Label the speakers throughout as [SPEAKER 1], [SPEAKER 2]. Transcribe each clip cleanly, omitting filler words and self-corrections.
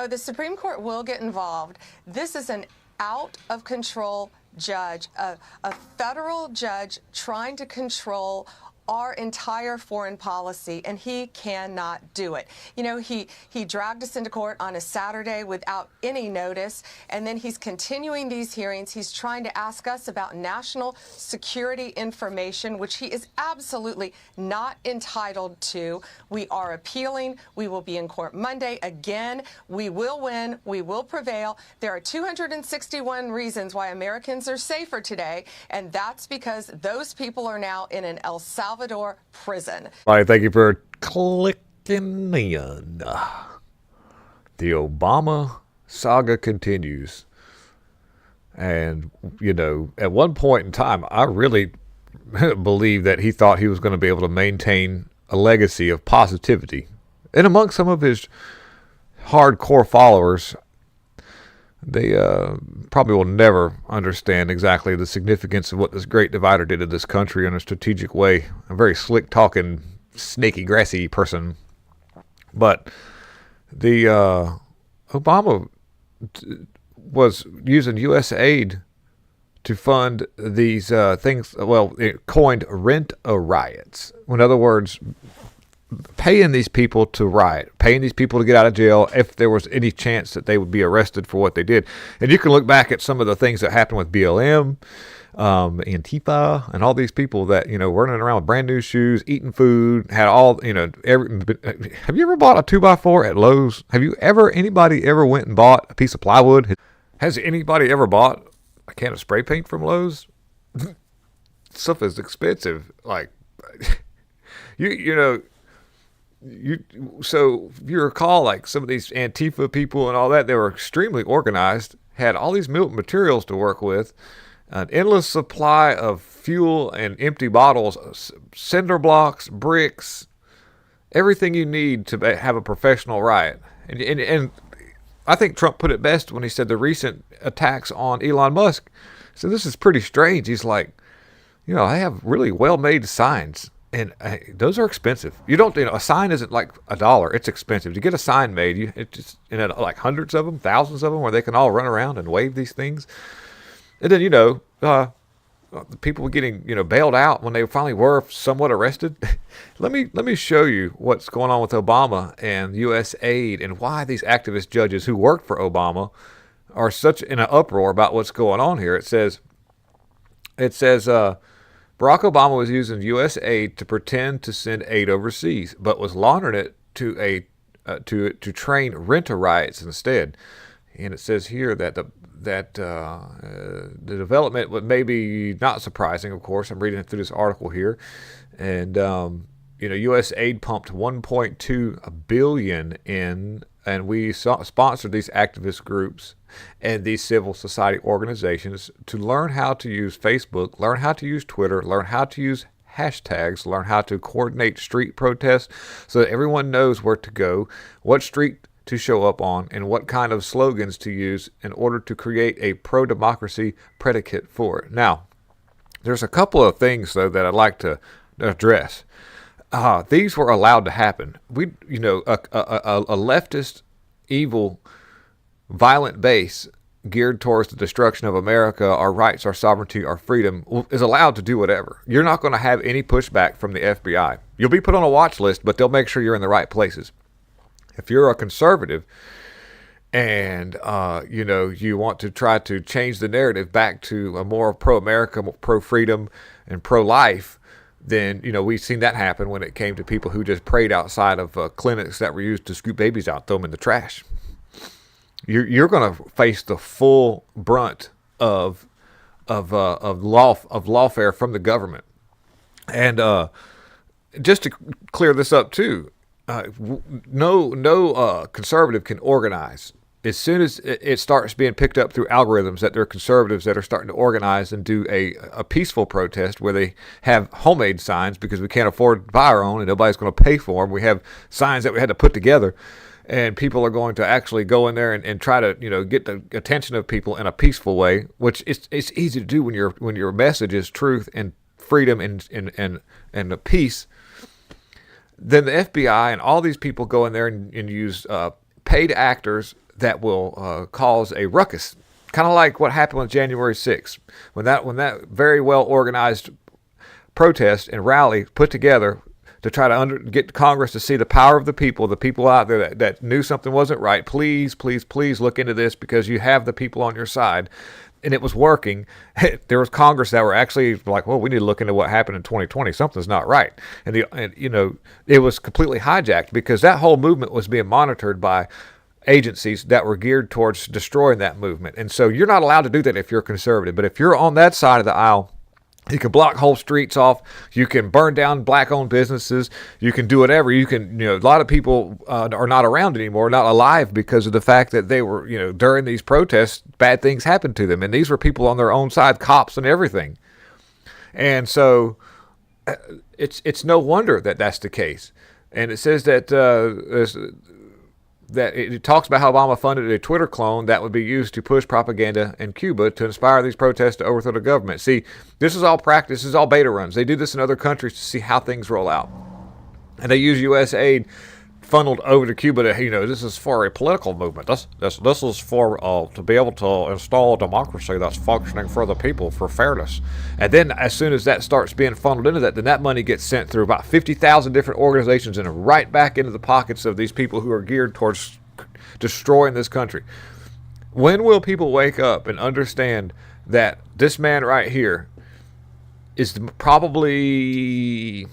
[SPEAKER 1] Oh, the Supreme Court will get involved. This is an out of control judge, a federal judge trying to control our entire foreign policy, and he cannot do it. You know, he dragged us into court on a Saturday without any notice, and then he's continuing these hearings. He's trying to ask us about national security information, which he is absolutely not entitled to. We are appealing. We will be in court Monday. Again, we will win. We will prevail. There are 261 reasons why Americans are safer today, and that's because those people are now in an El Salvador prison.
[SPEAKER 2] All right, thank you for clicking in. The Obama saga continues. And, you know, at one point in time, I really believed that he thought he was going to be able to maintain a legacy of positivity. And among some of his hardcore followers, they probably will never understand exactly the significance of what this great divider did to this country in a strategic way. A very slick-talking, snaky, grassy person. But the Obama was using USAID to fund these things. Well, it coined rent-a-riots. In other words, paying these people to riot, paying these people to get out of jail if there was any chance that they would be arrested for what they did. And you can look back at some of the things that happened with BLM, Antifa, and all these people that, you know, running around with brand new shoes, eating food, had all, you know, have you ever bought a 2x4 at Lowe's? Anybody ever went and bought a piece of plywood? Has anybody ever bought a can of spray paint from Lowe's? Stuff is expensive. Like, so if you recall, like some of these Antifa people and all that, they were extremely organized, had all these materials to work with, an endless supply of fuel and empty bottles, cinder blocks, bricks, everything you need to have a professional riot. And I think Trump put it best when he said the recent attacks on Elon Musk. So this is pretty strange. He's like, you know, I have really well-made signs. And those are expensive. A sign isn't like $1. It's expensive to get a sign made. It's just like hundreds of them, thousands of them, where they can all run around and wave these things. And then the people were getting bailed out when they finally were somewhat arrested. Let me show you what's going on with Obama and USAID and why these activist judges who worked for Obama are such in an uproar about what's going on here. It says. Barack Obama was using USAID to pretend to send aid overseas, but was laundering it to train rent-a-riots instead. And it says here that the development was maybe not surprising. Of course, I'm reading it through this article here, and USAID pumped $1.2 billion in, and we sponsored these activist groups and these civil society organizations to learn how to use Facebook, learn how to use Twitter, learn how to use hashtags, learn how to coordinate street protests so that everyone knows where to go, what street to show up on, and what kind of slogans to use in order to create a pro-democracy predicate for it. Now, there's a couple of things, though, that I'd like to address. These were allowed to happen. A leftist, evil, violent base geared towards the destruction of America, our rights, our sovereignty, our freedom, is allowed to do whatever. You're not going to have any pushback from the FBI. You'll be put on a watch list, but they'll make sure you're in the right places. If you're a conservative and, you want to try to change the narrative back to a more pro-America, pro-freedom, and pro-life, then, we've seen that happen when it came to people who just prayed outside of clinics that were used to scoop babies out, throw them in the trash. You're going to face the full brunt of lawfare from the government. And just to clear this up too, no conservative can organize. As soon as it starts being picked up through algorithms that there are conservatives that are starting to organize and do a peaceful protest where they have homemade signs because we can't afford to buy our own and nobody's going to pay for them. We have signs that we had to put together. And people are going to actually go in there and try to, get the attention of people in a peaceful way, which it's easy to do when your message is truth and freedom and peace. Then the FBI and all these people go in there and use paid actors that will cause a ruckus, kind of like what happened with January 6th, when that very well organized protest and rally put together to try to get Congress to see the power of the people out there that knew something wasn't right. Please, please, please look into this because you have the people on your side. And it was working. There was Congress that were actually like, well, we need to look into what happened in 2020. Something's not right. And it was completely hijacked because that whole movement was being monitored by agencies that were geared towards destroying that movement. And so you're not allowed to do that if you're conservative. But if you're on that side of the aisle, you can block whole streets off. You can burn down black-owned businesses. You can do whatever. You can, a lot of people are not around anymore, not alive because of the fact that they were, during these protests, bad things happened to them. And these were people on their own side, cops and everything. And so it's no wonder that that's the case. And it says that it talks about how Obama funded a Twitter clone that would be used to push propaganda in Cuba to inspire these protests to overthrow the government. See, this is all practice. This is all beta runs. They do this in other countries to see how things roll out. And they use USAID funneled over to Cuba to, this is for a political movement. This is for to be able to install a democracy that's functioning for the people, for fairness. And then as soon as that starts being funneled into that, then that money gets sent through about 50,000 different organizations and right back into the pockets of these people who are geared towards destroying this country. When will people wake up and understand that this man right here is probably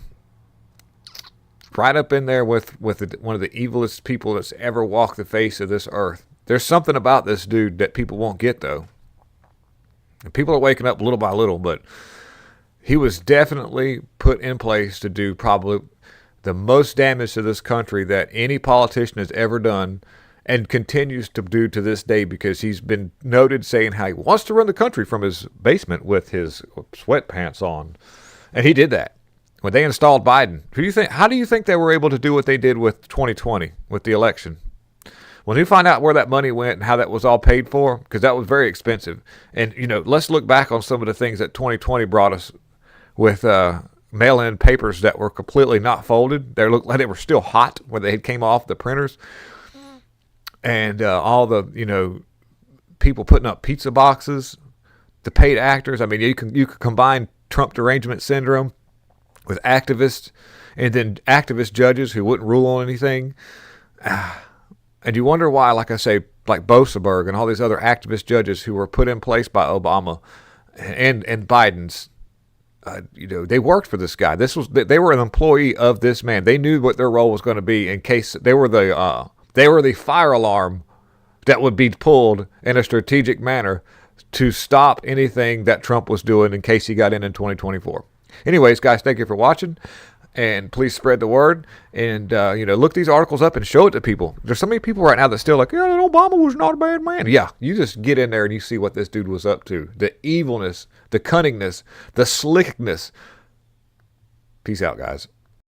[SPEAKER 2] right up in there with one of the evilest people that's ever walked the face of this earth? There's something about this dude that people won't get, though. And people are waking up little by little, but he was definitely put in place to do probably the most damage to this country that any politician has ever done and continues to do to this day, because he's been noted saying how he wants to run the country from his basement with his sweatpants on. And he did that. When they installed Biden, how do you think they were able to do what they did with 2020, with the election? When you find out where that money went and how that was all paid for, because that was very expensive. And, let's look back on some of the things that 2020 brought us with mail-in papers that were completely not folded. They looked like they were still hot when they came off the printers. And all the, people putting up pizza boxes, the paid actors. I mean, you could combine Trump derangement syndrome with activists, and then activist judges who wouldn't rule on anything. And you wonder why, like I say, like Boseberg and all these other activist judges who were put in place by Obama and Biden's, they worked for this guy. They were an employee of this man. They knew what their role was going to be in case they were the fire alarm that would be pulled in a strategic manner to stop anything that Trump was doing in case he got in 2024. Anyways, guys, thank you for watching, and please spread the word, and, look these articles up and show it to people. There's so many people right now that still like, Obama was not a bad man. Yeah, you just get in there and you see what this dude was up to. The evilness, the cunningness, the slickness. Peace out, guys.